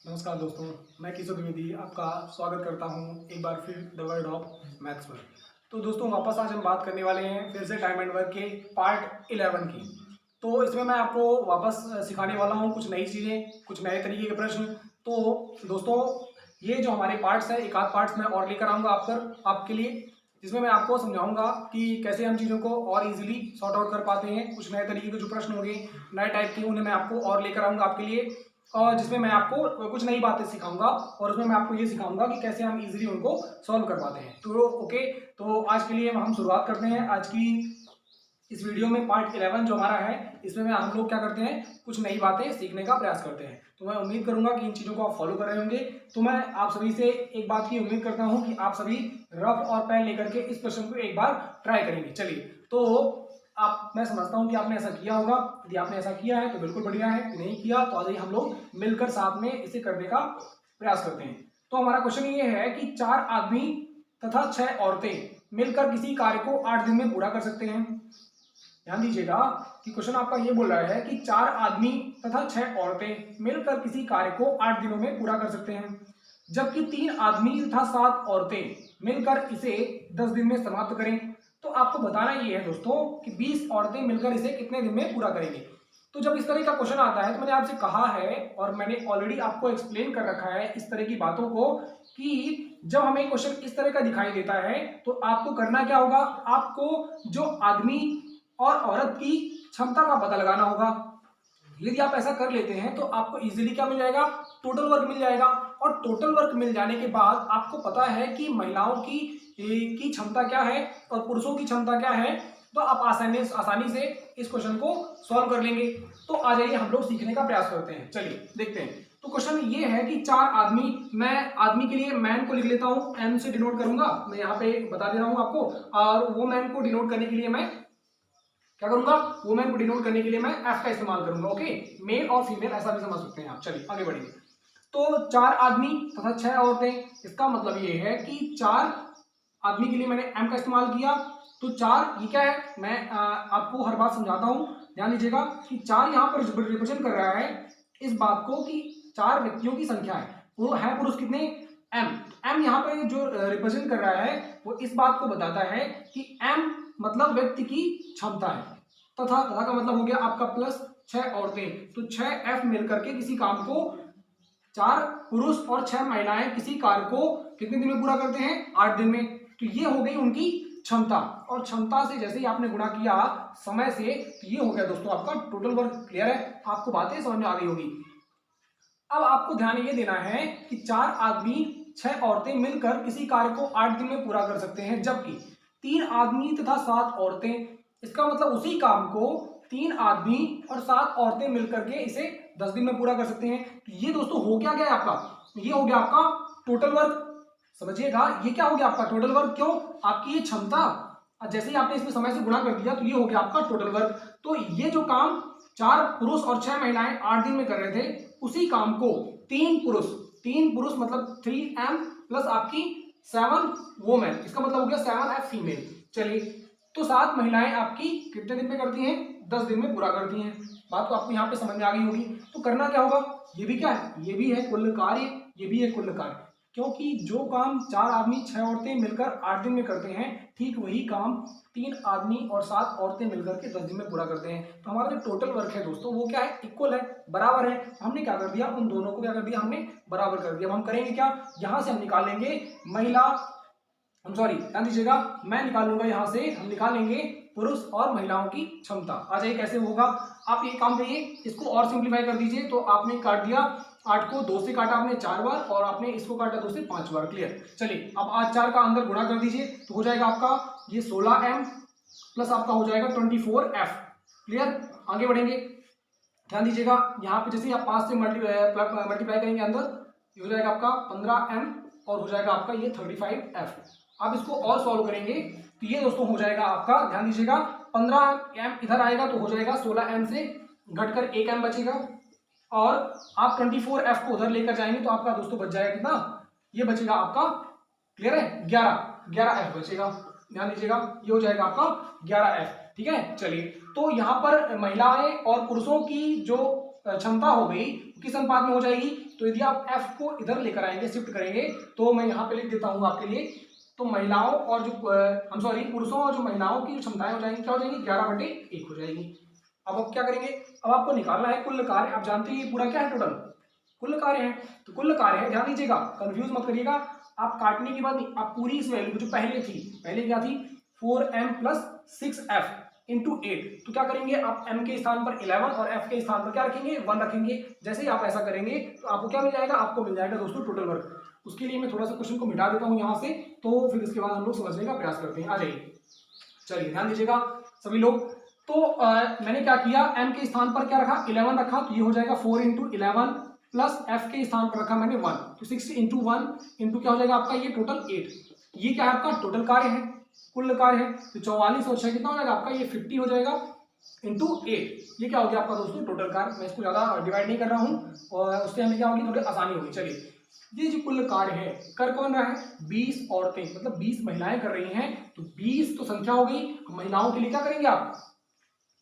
नमस्कार दोस्तों, मैं किशोर द्विवेदी आपका स्वागत करता हूं एक बार फिर द वर्ल्ड ऑफ मैथ्स पर। तो दोस्तों वापस आज हम बात करने वाले हैं फिर से टाइम एंड वर्क के पार्ट 11 की। तो इसमें मैं आपको वापस सिखाने वाला हूं कुछ नई चीज़ें, कुछ नए तरीके के प्रश्न। तो दोस्तों ये जो हमारे पार्ट्स हैं, एक आध पार्ट्स मैं और लेकर आऊँगा आपके लिए, जिसमें मैं आपको समझाऊंगा कि कैसे हम चीज़ों को और इजीली सॉर्ट आउट कर पाते हैं। कुछ नए तरीके के जो प्रश्न होंगे, नए टाइप के, उन्हें मैं आपको और लेकर आऊँगा आपके लिए, और जिसमें मैं आपको कुछ नई बातें सिखाऊंगा और उसमें मैं आपको ये सिखाऊंगा कि कैसे हम इजीली उनको सॉल्व कर पाते हैं। तो ओके, तो आज के लिए हम शुरुआत करते हैं आज की इस वीडियो में। पार्ट 11 जो हमारा है, इसमें हम लोग क्या करते हैं, कुछ नई बातें सीखने का प्रयास करते हैं। तो मैं उम्मीद करूंगा कि इन चीज़ों को आप फॉलो कर रहे होंगे। तो मैं आप सभी से एक बात की उम्मीद करता हूं कि आप सभी रफ और पेन लेकर के इस प्रश्न को एक बार ट्राई करेंगे। चलिए, तो मैं समझता हूं कि आपने ऐसा किया होगा। यदि आपने ऐसा किया है तो बिल्कुल बढ़िया है, नहीं किया तो आज हम लोग मिलकर साथ में इसे करने का प्रयास करते हैं। तो हमारा क्वेश्चन ये है कि 4 आदमी तथा 6 औरतें मिलकर किसी कार्य को 8 दिन में पूरा कर सकते हैं। ध्यान दीजिएगा कि क्वेश्चन आपका ये बोल रहा है कि 4 आदमी तथा 6 औरतें मिलकर किसी कार्य को 8 दिनों में पूरा कर सकते हैं, जबकि 3 आदमी तथा 7 औरतें मिलकर इसे 10 दिन में समाप्त करें। तो आपको बताना ये है दोस्तों कि 20 औरतें मिलकर इसे कितने दिन में पूरा करेंगी। तो जब इस तरह का क्वेश्चन आता है तो मैंने आपसे कहा है और मैंने ऑलरेडी आपको एक्सप्लेन कर रखा है इस तरह की बातों को कि जब हमें क्वेश्चन इस तरह का दिखाई देता है तो आपको करना क्या होगा, आपको जो आदमी और औरत की क्षमता का पता लगाना होगा। यदि आप ऐसा कर लेते हैं तो आपको इजीली क्या मिल जाएगा, टोटल वर्क मिल जाएगा। और टोटल वर्क मिल जाने के बाद आपको पता है कि महिलाओं की क्षमता क्या है और पुरुषों की क्षमता क्या है, तो आप आसानी से इस क्वेश्चन को सॉल्व कर लेंगे। तो आ जाइए हम लोग सीखने का प्रयास करते हैं। चलिए देखते हैं। तो क्वेश्चन ये है कि 4 आदमी, मैं आदमी के लिए मैन को लिख लेता हूं, एम से डिनोट करूंगा, मैं यहाँ पे बता दे रहा हूं आपको। और वो मैन को डिनोट करने के लिए मैं क्या करूंगा, वुमेन को डिनोट करने के लिए मैं एफ का इस्तेमाल करूंगा। ओके, मेल और फीमेल ऐसा भी समझ सकते हैं आप। चलिए आगे बढ़िए। तो 4 आदमी तथा 6 औरतें, इसका मतलब ये है कि 4 आदमी के लिए मैंने एम का इस्तेमाल किया। तो 4 ये क्या है, मैं आपको हर बात समझाता हूं, ध्यान दीजिएगा कि 4 यहां पर रिप्रेजेंट कर रहा है इस बात को कि 4 व्यक्तियों की संख्या है। वो है पुरुष कितने, एम। एम यहाँ पर जो रिप्रेजेंट कर रहा है वो इस बात को बताता है कि एम मतलब व्यक्ति की क्षमता है, तथा का मतलब हो गया आपका प्लस 6 औरतें। तो 6 एफ मिलकर के किसी काम को, 4 पुरुष और 6 महिलाएं किसी कार्य को कितने दिन में पूरा करते हैं, 8 दिन में। तो ये हो गई उनकी क्षमता, और क्षमता से जैसे ही आपने गुणा किया समय से, तो ये हो गया दोस्तों आपका टोटल वर्क। क्लियर है, आपको बातें समझ में आ गई होगी। अब आपको ध्यान ये देना है कि 4 आदमी 6 औरतें मिलकर किसी कार्य को 8 दिन में पूरा कर सकते हैं, जबकि 3 आदमी तथा 7 औरतें, इसका मतलब उसी काम को 3 आदमी और 7 औरतें मिलकर के इसे 10 दिन में पूरा कर सकते हैं। तो ये दोस्तों हो क्या गया आपका, ये हो गया आपका टोटल वर्क। समझिएगा, ये क्या हो गया आपका टोटल वर्क। क्यों, आपकी ये क्षमता, जैसे ही आपने इसमें समय से गुणा कर दिया तो ये हो गया आपका टोटल वर्क। तो ये जो काम 4 पुरुष और 6 महिलाएं 8 दिन में कर रहे थे, उसी काम को 3 पुरुष मतलब 3m प्लस आपकी 7 वोमेन, इसका मतलब हो गया 7f फीमेल। चलिए, तो 7 महिलाएं आपकी कितने दिन में करती हैं, 10 दिन में पूरा करती हैं। बात तो आपको यहाँ पे समझ में आ गई होगी। तो करना क्या होगा, ये भी क्या है, ये भी है कुल कार्य, ये भी है कुल कार्य। क्योंकि जो काम 4 आदमी 6 औरतें मिलकर 8 दिन में करते हैं, ठीक वही काम 3 आदमी और 7 औरतें मिलकर के 10 दिन में पूरा करते हैं। तो हमारा जो टोटल वर्क है दोस्तों वो क्या है, इक्वल है, बराबर है। हमने क्या कर दिया, उन दोनों को क्या कर दिया, हमने बराबर कर दिया। अब हम करेंगे क्या, यहां से हम निकालेंगे महिला, सॉरी ध्यान दीजिएगा, मैं निकाल लूंगा यहां से, हम निकालेंगे पुरुष और महिलाओं की क्षमता। आ जाइए कैसे होगा, आप ये काम करिए, इसको और सिंप्लीफाई कर दीजिए। तो आपने काट दिया 8 को 2 से काटा आपने 4 बार, और आपने इसको काटा 2 से 5 बार। क्लियर। चलिए, अब आज 4 का अंदर गुणा कर दीजिए, तो हो जाएगा आपका ये 16m प्लस आपका हो जाएगा 24f। क्लियर, आगे बढ़ेंगे। ध्यान दीजिएगा, यहाँ पे जैसे आप 5 से मल्टीप्लाई करेंगे अंदर, ये हो जाएगा आपका 15m और हो जाएगा आपका ये 35f। आप इसको और सॉल्व करेंगे तो ये दोस्तों हो जाएगा आपका, ध्यान दीजिएगा, 15m इधर आएगा तो हो जाएगा 16m से घटकर 1m बचेगा, और आप 24f को उधर लेकर जाएंगे तो आपका दोस्तों बच जाएगा कितना, ये बचेगा आपका, क्लियर है, 11f बचेगा। ध्यान दीजिएगा, ये हो जाएगा आपका 11f। ठीक है। चलिए, तो यहाँ पर महिलाएं और पुरुषों की जो क्षमता हो गई किस अनुपात में हो जाएगी, तो यदि आप F को इधर लेकर आएंगे, शिफ्ट करेंगे, तो मैं यहाँ पे लिख देता हूँ आपके लिए, तो महिलाओं और जो पुरुषों और जो महिलाओं की जो क्षमताएं हो जाएंगी क्या हो जाएंगी, 11/1 हो जाएगी। अब आप क्या करेंगे, अब आपको निकालना है कुल कार्य। आप जानते हैं पूरा क्या है, टोटल कुल कार्य है, तो कुल कार्य है, ध्यान दीजिएगा, कंफ्यूज मत करिएगा। आप काटने की बात नहीं, आप पूरी इस वैल्यू जो पहले क्या थी 4m + 6f × 8, तो क्या करेंगे आप m के स्थान पर 11 और f के स्थान पर क्या रखेंगे, 1 रखेंगे। जैसे ही आप ऐसा करेंगे तो आपको क्या मिल जाएगा, आपको मिल जाएगा दोस्तों टोटल वर्क। उसके लिए मैं थोड़ा सा क्वेश्चन को मिटा देता हूँ यहाँ से, तो फिर इसके बाद हम लोग समझने का प्रयास करते हैं। आ जाइए, चलिए ध्यान दीजिएगा सभी लोग। तो मैंने क्या किया, m के स्थान पर क्या रखा, 11 रखा, तो ये हो जाएगा 4 × 11 प्लस f के स्थान पर रखा मैंने 1, तो 6 × 1 इंटू क्या हो जाएगा आपका, ये टोटल 8। ये क्या है आपका टोटल कार्य है, कुल कार्य है, तो 44 और 6 कितना हो जाएगा आपका, ये 50 हो जाएगा इंटू 8। ये क्या हो गया आपका दोस्तों टोटल कार्य। मैं इसको ज्यादा डिवाइड नहीं कर रहा हूँ और उससे हमें क्या होगी, थोड़ी आसानी होगी। चलिए, ये जो कुल कार्य है, कर कौन रहा है, 20 औरतें, मतलब 20 महिलाएं कर रही हैं, तो 20 तो संख्या हो गई। महिलाओं के लिए क्या करेंगे आप,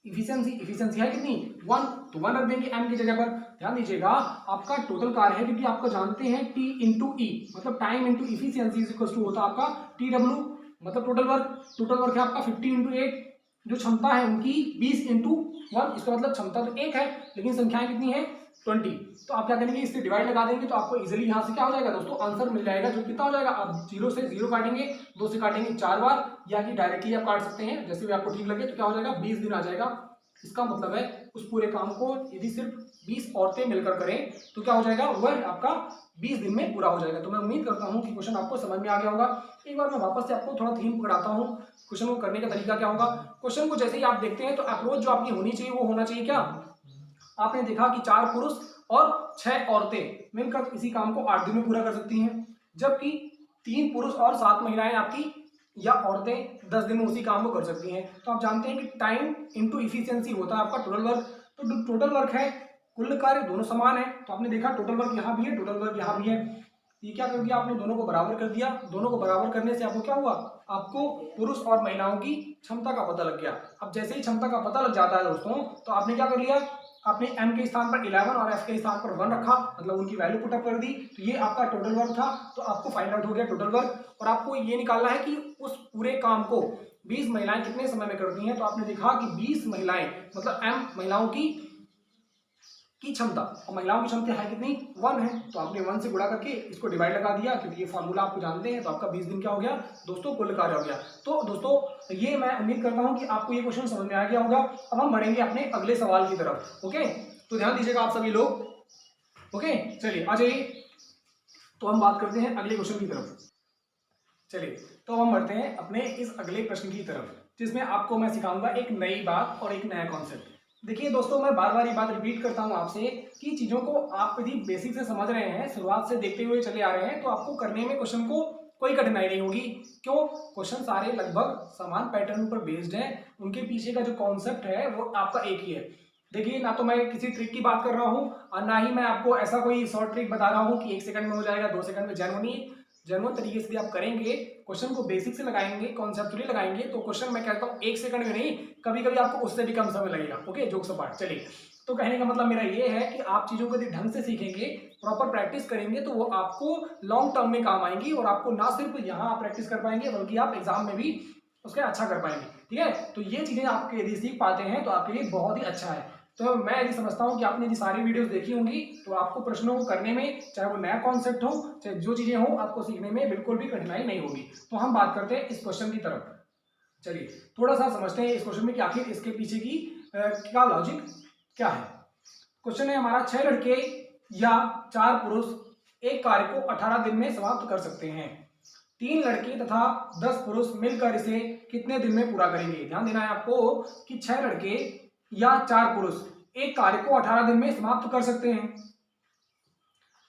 इफिशियंसी है कितनी, 1, तो 1 रख देंगे m की जगह पर। ध्यान दीजिएगा, आपका टोटल कार्य है, क्योंकि आपको जानते हैं T × E मतलब टाइम इंटू इफिशियंसी होता है आपका TW, मतलब टोटल वर्क है आपका 50 × 8, जो क्षमता है उनकी 20 × 1, इसका मतलब क्षमता तो 1 है लेकिन संख्याएं कितनी है 20। तो आप क्या करेंगे, इससे डिवाइड लगा देंगे, तो आपको इजीली यहाँ से क्या हो जाएगा दोस्तों, आंसर मिल जाएगा। जो कितना हो जाएगा, आप 0 से 0 काटेंगे, 2 से काटेंगे 4 बार, या कि डायरेक्टली आप काट सकते हैं, जैसे भी आपको ठीक लगे। तो क्या हो जाएगा, 20 दिन आ जाएगा। इसका मतलब है उस पूरे काम को यदि सिर्फ 20 औरतें मिलकर करें तो क्या हो जाएगा, वह आपका 20 दिन में पूरा हो जाएगा। तो मैं उम्मीद करता हूं कि क्वेश्चन आपको समझ में आ गया होगा। एक बार मैं वापस से आपको थोड़ा थीम पकड़ाता हूं, क्वेश्चन को करने का तरीका क्या होगा। क्वेश्चन को जैसे ही आप देखते हैं तो अप्रोच जो आपकी होनी चाहिए वो होना चाहिए क्या, आपने देखा कि 4 पुरुष और 6 औरतें मिलकर इसी काम को 8 दिन में पूरा कर सकती हैं, जबकि 3 पुरुष और 7 महिलाएं आपकी या औरतें 10 दिन में उसी काम को कर सकती हैं। तो आप जानते हैं कि टाइम इंटू इफिशियंसी होता है आपका टोटल वर्क। तो टोटल वर्क है, कुल कार्य दोनों समान है, तो आपने देखा टोटल वर्क यहाँ भी है, टोटल वर्क यहाँ भी है। ये क्या कर दिया आपने, दोनों को बराबर कर दिया। दोनों को बराबर करने से आपको क्या हुआ, आपको पुरुष और महिलाओं की क्षमता का पता लग गया। अब जैसे ही क्षमता का पता लग जाता है दोस्तों, तो आपने क्या कर लिया, आपने m के स्थान पर 11 और f के स्थान पर 1 रखा, मतलब उनकी वैल्यू पुटअप कर दी। तो ये आपका टोटल वर्क था, तो आपको फाइंड आउट हो गया टोटल वर्क। और आपको ये निकालना है कि उस पूरे काम को 20 महिलाएं कितने समय में करती हैं। तो आपने देखा कि 20 महिलाएं मतलब m महिलाओं की क्षमता, और महिलाओं की क्षमता है कितनी, 1 है, तो आपने 1 से गुणा करके इसको डिवाइड लगा दिया, क्योंकि ये फॉर्मूला आपको जानते हैं। तो आपका 20 दिन क्या हो गया दोस्तों, कुल कार्य हो गया। तो दोस्तों ये मैं उम्मीद करता हूं कि आपको ये क्वेश्चन समझ में आ गया होगा। अब हम बढ़ेंगे अपने अगले सवाल की तरफ। ओके, तो ध्यान दीजिएगा आप सभी लोग। ओके, चलिए आ जाइए, तो हम बात करते हैं अगले क्वेश्चन की तरफ। चलिए, तो हम बढ़ते हैं अपने इस अगले प्रश्न की तरफ, जिसमें आपको मैं सिखाऊंगा एक नई बात और एक नया कॉन्सेप्ट। देखिए दोस्तों, मैं बार बार ये बात रिपीट करता हूं आपसे कि चीजों को आप यदि बेसिक से समझ रहे हैं, शुरुआत से देखते हुए चले आ रहे हैं, तो आपको करने में क्वेश्चन को कोई कठिनाई नहीं होगी। क्यों, क्वेश्चन सारे लगभग समान पैटर्न पर बेस्ड हैं, उनके पीछे का जो कॉन्सेप्ट है वो आपका एक ही है। देखिए, ना तो मैं किसी ट्रिक की बात कर रहा हूँ और ना ही मैं आपको ऐसा कोई शॉर्ट ट्रिक बता रहा हूँ कि 1 सेकंड में हो जाएगा, 2 सेकंड में। जेन्युइन तरीके से आप करेंगे, क्वेश्चन को बेसिक से लगाएंगे, कॉन्सेप्चुअली लगाएंगे, तो क्वेश्चन मैं कहता हूँ 1 सेकंड में नहीं, कभी कभी आपको उससे भी कम समय लगेगा। Okay, jokes apart. चलिए, तो कहने का मतलब मेरा ये है कि आप चीजों को यदि ढंग से सीखेंगे, प्रॉपर प्रैक्टिस करेंगे, तो वो आपको लॉन्ग टर्म में काम आएंगी, और आपको ना सिर्फ यहाँ आप प्रैक्टिस कर पाएंगे बल्कि आप एग्जाम में भी उसके अच्छा कर पाएंगे। ठीक है, तो ये चीजें आप यदि सीख पाते हैं तो आपके लिए बहुत ही अच्छा है। तो मैं यदि समझता हूँ कि आपने यदि सारी वीडियोस देखी होंगी, तो आपको प्रश्नों को करने में, चाहे वो नया कॉन्सेप्ट हो चाहे जो चीजें हो, आपको सीखने में बिल्कुल भी कठिनाई नहीं होगी। तो हम बात करते हैं इस क्वेश्चन की तरफ। चलिए, थोड़ा सा समझते हैं इस क्वेश्चन में कि आखिर इसके पीछे की क्या लॉजिक क्या है। क्वेश्चन है हमारा, 6 लड़के या 4 पुरुष एक कार्य को 18 दिन में समाप्त कर सकते हैं। 3 लड़के तथा 10 पुरुष मिलकर इसे कितने दिन में पूरा करेंगे। ध्यान देना है आपको कि 6 लड़के या 4 पुरुष एक कार्य को 18 दिन में समाप्त कर सकते हैं।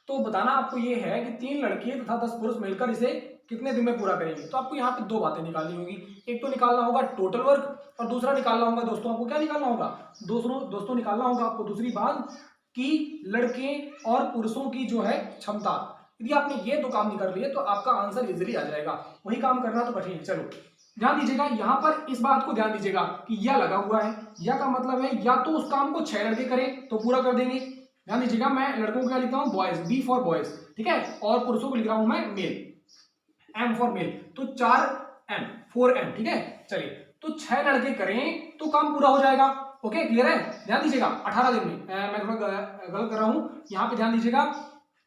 तो बताना आपको ये है कि 3 लड़के तथा 10 पुरुष मिलकर इसे कितने दिन में पूरा करेंगे। तो आपको यहाँ पे 2 बातें निकालनी होगी। एक तो निकालना होगा टोटल वर्क, और दूसरा निकालना होगा दोस्तों, आपको क्या निकालना होगा दोस्तों निकालना होगा आपको दूसरी बात कि लड़के और पुरुषों की जो है क्षमता। यदि आपने ये 2 काम निकाल लिए तो आपका आंसर इजीली आ जाएगा। वही काम करना तो कठिन है। चलो, ध्यान दीजिएगा यहाँ पर इस बात को ध्यान दीजिएगा कि या लगा हुआ है, या का मतलब है या तो उस काम को 6 लड़के करें तो पूरा कर देंगे। ध्यान दीजिएगा मैं लड़कों को क्या लिखता हूँ, बॉयज, बी फॉर बॉयज, ठीक है, और पुरुषों को लिख रहा हूं मैं मेल, एम फॉर मेल, तो 4M 4M, ठीक है। चलिए तो 6 लड़के करें तो काम पूरा हो जाएगा। ओके, क्लियर है। ध्यान दीजिएगा 18 दिन में, मैं थोड़ा गलत कर रहा हूं यहाँ पे, ध्यान दीजिएगा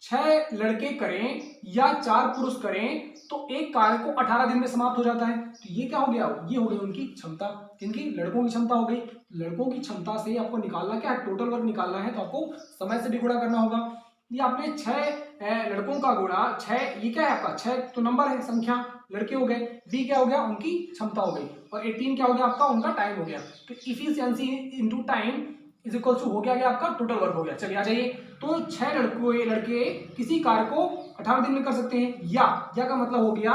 6 लड़के करें या 4 पुरुष करें तो एक कार्य को 18 दिन में समाप्त हो जाता है। तो ये क्या हो गया, ये हो गई उनकी क्षमता, इनकी लड़कों की क्षमता हो गई। लड़कों की क्षमता से आपको निकालना क्या है, टोटल वर्क निकालना है, तो आपको समय से भी गुणा करना होगा। ये आपने 6 लड़कों का गुणा 6, ये क्या है आपका 6 तो नंबर है, संख्या, लड़के हो गए, बी क्या हो गया, उनकी क्षमता हो गई, और 18 क्या हो गया आपका, उनका टाइम हो गया। तो efficiency into time is equal to हो गया आपका टोटल वर्क हो गया। चलिए आ जाइए, तो 6 लड़के किसी कार्य को 18 दिन में कर सकते हैं, या का मतलब हो गया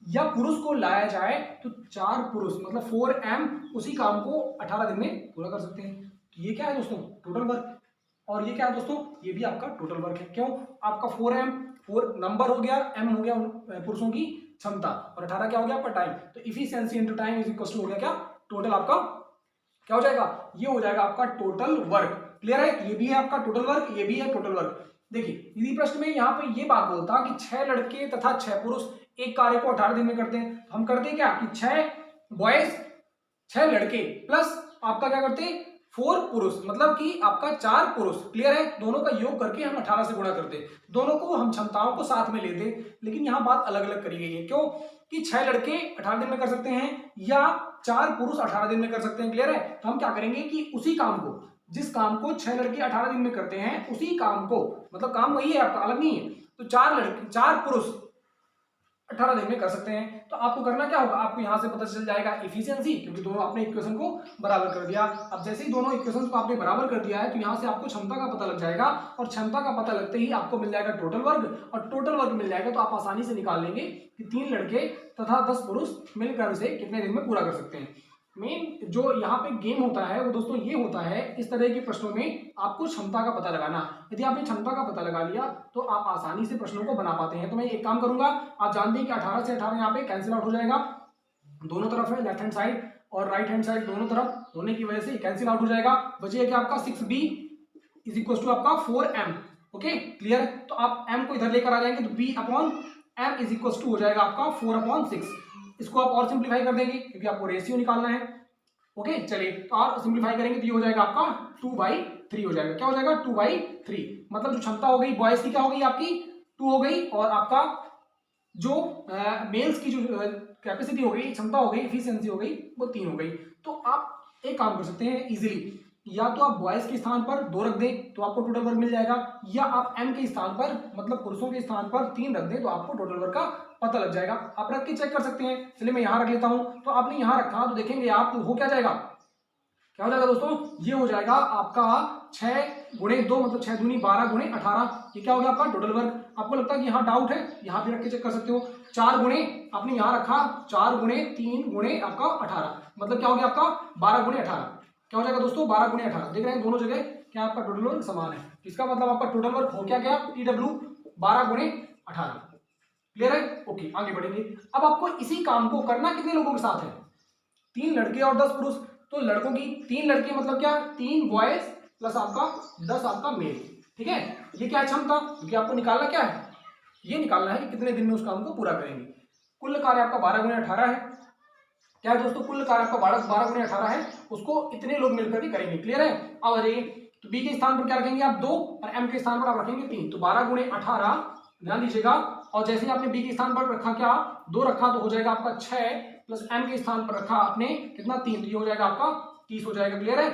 या पुरुष को लाया जाए तो 4 पुरुष मतलब 4M उसी काम को 18 दिन में पूरा कर सकते हैं। तो ये क्या है दोस्तों, टोटल वर्क। और ये क्या है दोस्तों, ये भी आपका टोटल वर्क है। क्यों, आपका 4M 4 नंबर हो गया, M हो गया पुरुषों की क्षमता, और 18 क्या हो गया आपका टाइम। तो efficiency into time is equal to हो गया क्या, टोटल आपका क्या हो जाएगा, ये हो जाएगा आपका टोटल वर्क। क्लियर है, ये भी है आपका टोटल वर्क, ये भी है टोटल वर्क। देखिए यदि प्रश्न में यहाँ पे ये बात बोलता कि 6 लड़के तथा 6 पुरुष एक कार्य को 18 दिन में करते हैं, तो हम करते हैं क्या कि 6 बॉयज 6 लड़के प्लस आपका क्या करते हैं 4 पुरुष, मतलब कि आपका 4 पुरुष। क्लियर है, दोनों का योग करके हम 18 से गुणा करते, दोनों को हम क्षमताओं को साथ में लेते। लेकिन यहाँ बात अलग अलग करी गई है, क्यों कि 6 लड़के 18 दिन में कर सकते हैं या 4 पुरुष 18 दिन में कर सकते हैं। क्लियर है, तो हम क्या करेंगे कि उसी काम को, जिस काम को 6 लड़के 18 दिन में करते हैं, उसी काम को, मतलब काम वही है आपका, अलग नहीं है, तो 4 पुरुष 18 दिन में कर सकते हैं। तो आपको करना क्या होगा, आपको यहां से पता चल जाएगा इफिशियंसी, क्योंकि दोनों आपने इक्वेशन को बराबर कर दिया। अब जैसे ही दोनों इक्वेशन को आपने बराबर कर दिया है, तो यहां से आपको क्षमता का पता लग जाएगा, और क्षमता का पता लगते ही आपको मिल जाएगा टोटल वर्क, और टोटल वर्क मिल जाएगा तो आप आसानी से निकाल लेंगे कि 3 लड़के तथा 10 पुरुष मिलकर उसे कितने दिन में पूरा कर सकते हैं। मेन जो यहाँ पे गेम होता है वो दोस्तों ये होता है, इस तरह के प्रश्नों में आपको क्षमता का पता लगाना। यदि आपने क्षमता का पता लगा लिया तो आप आसानी से प्रश्नों को बना पाते हैं। तो मैं एक काम करूंगा, आप जानते हैं कि 18 से 18 यहाँ पे कैंसिल आउट हो जाएगा, दोनों तरफ है, लेफ्ट हैंड साइड और राइट हैंड साइड दोनों तरफ होने की वजह से कैंसिल आउट हो जाएगा। बचेगा क्या आपका 6B इज इक्वल टू आपका 4M। ओके क्लियर, तो आप M को इधर लेकर आ जाएंगे तो B upon M is equal to हो जाएगा आपका 4/6। इसको आप और सिंप्लीफाई कर देंगे क्योंकि आपको रेशियो निकालना है। ओके चलिए, तो और सिंप्लीफाई करेंगे तो ये हो जाएगा आपका 2/3 हो जाएगा। क्या हो जाएगा 2/3, मतलब जो क्षमता हो गई बॉयज की क्या हो गई आपकी 2 हो गई, और आपका जो मेल्स की जो कैपेसिटी हो गई, क्षमता हो गई, एफिशिएंसी हो गई, वो 3 हो गई। तो आप एक काम कर सकते हैं इजीली, या तो आप बॉयज के स्थान पर 2 रख दें तो आपको टोटल वर्क मिल जाएगा, या आप M के स्थान पर मतलब पुरुषों के स्थान पर 3 रख दें तो आपको टोटल वर्क का पता लग जाएगा। आप रख के चेक कर सकते हैं। चलिए मैं यहां रख लेता हूं, तो आपने यहां रखा तो देखेंगे आप तो हो क्या जाएगा, क्या हो जाएगा दोस्तों, ये हो जाएगा आपका 6 गुणे 2 मतलब 6 दूनी 12 गुणे 18। ये क्या हो गया आपका टोटल वर्क। आपको लगता है कि यहाँ डाउट है, यहाँ भी रख के चेक कर सकते हो। 4 गुणे आपने यहाँ रखा, 4 गुणे 3 गुणे आपका 18, मतलब क्या हो गया आपका 12 गुणे 18। क्या हो जाएगा दोस्तों 12 गुणे 18। देख रहे हैं दोनों जगह क्या आपका टोटल वर्क समान है, इसका मतलब आपका टोटल वर्क हो क्या गया TW 12 गुणे 18। क्लियर है, ओके आगे बढ़ेंगे। अब आपको इसी काम को करना कितने लोगों के साथ है, 3 लड़के और 10 पुरुष। तो लड़कों की 3 लड़के मतलब क्या 3 बॉयज प्लस आपका 10 आपका मेल, ठीक है। ये क्या है क्षमता, क्योंकि आपको निकालना क्या है, ये निकालना है कि कितने दिन में उस काम को पूरा करेंगे। कुल कार्य आपका 12 गुणे 18 है। क्या है दोस्तों, कुल कार्य आपका 12 गुणे 18 है, उसको इतने लोग मिलकर के करेंगे। क्लियर है, अब आ जाइए, तो बी के स्थान पर क्या रखेंगे आप 2 और M के स्थान पर आप रखेंगे 3, तो 12 गुणे 18 ध्यान दीजिएगा। और जैसे ही आपने बी के स्थान पर रखा क्या 2 रखा, तो हो जाएगा आपका 6 प्लस M के स्थान पर रखा आपने कितना 3, तो ये हो जाएगा आपका 30 हो जाएगा। क्लियर है,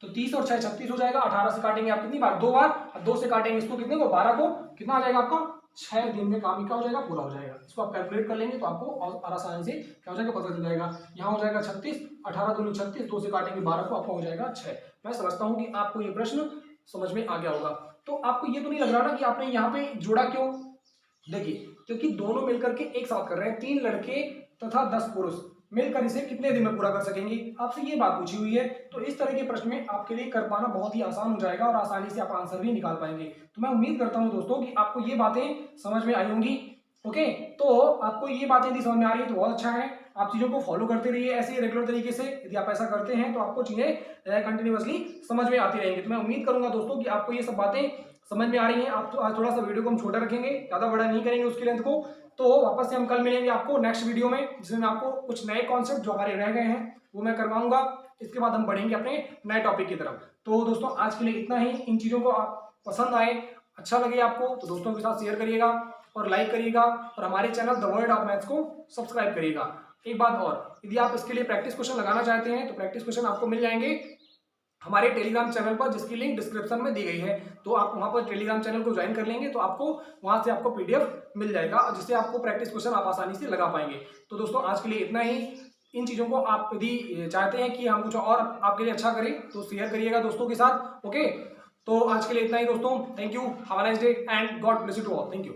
तो 30 और 6 36 हो जाएगा। 18 से काटेंगे आप कितनी बार 2 बार, और 2 से काटेंगे इसको कितने को 12 को, कितना आ जाएगा आपका 6 दिन में काम क्या हो जाएगा पूरा हो जाएगा। इसको आप कैलकुलेट कर लेंगे तो आपको और आसानी से क्या हो जाएगा पता चल जाएगा। यहाँ हो जाएगा 36, 18 दूनी 36, 2 से काटेंगे 12 को, आपका हो जाएगा 6। मैं समझता हूँ कि आपको ये प्रश्न समझ में आ गया होगा। तो आपको ये तो नहीं लग रहा ना कि आपने यहाँ पे जोड़ा क्यों, देखिए क्योंकि दोनों मिलकर के एक साथ कर रहे हैं, 3 लड़के तथा 10 पुरुष मिलकर इसे कितने दिन में पूरा कर सकेंगे, आपसे ये बात पूछी हुई है। तो इस तरह के प्रश्न में आपके लिए कर पाना बहुत ही आसान हो जाएगा और आसानी से आप आंसर भी निकाल पाएंगे। तो मैं उम्मीद करता हूं दोस्तों कि आपको ये बातें समझ में आई होंगी। ओके, तो आपको ये बातें यदि समझ में आ रही है तो बहुत अच्छा है। आप चीज़ों को फॉलो करते रहिए ऐसे रेगुलर तरीके से। यदि आप ऐसा करते हैं तो आपको चीज़ें कंटिन्यूअसली समझ में आती रहेंगी। तो मैं उम्मीद करूंगा दोस्तों कि आपको ये सब बातें समझ में आ रही हैं। आप तो आज थोड़ा सा वीडियो को हम छोटा रखेंगे, ज़्यादा बड़ा नहीं करेंगे उसकी लेंथ को। तो वापस से हम कल मिलेंगे आपको नेक्स्ट वीडियो में, जिसमें मैं आपको कुछ नए कॉन्सेप्ट जो हमारे रह गए हैं वो मैं करवाऊंगा। इसके बाद हम बढ़ेंगे अपने नए टॉपिक की तरफ। तो दोस्तों आज के लिए इतना ही। इन चीज़ों को आप पसंद आए, अच्छा लगे आपको, तो दोस्तों के साथ शेयर करिएगा और लाइक करिएगा, और हमारे channel the world of maths को सब्सक्राइब करिएगा। एक बात और, यदि आप इसके लिए प्रैक्टिस क्वेश्चन लगाना चाहते हैं तो प्रैक्टिस क्वेश्चन आपको मिल जाएंगे हमारे टेलीग्राम चैनल पर, जिसकी लिंक डिस्क्रिप्शन में दी गई है। तो आप वहां पर टेलीग्राम चैनल को ज्वाइन कर लेंगे तो आपको वहां से आपको पीडीएफ मिल जाएगा, जिससे आपको प्रैक्टिस क्वेश्चन आप आसानी से लगा पाएंगे। तो दोस्तों आज के लिए इतना ही। इन चीज़ों को आप यदि चाहते हैं कि हम कुछ और आपके लिए अच्छा करें तो शेयर करिएगा दोस्तों के साथ। ओके, तो आज के लिए इतना ही दोस्तों। Thank you, have a nice day and God bless you to all. Thank you.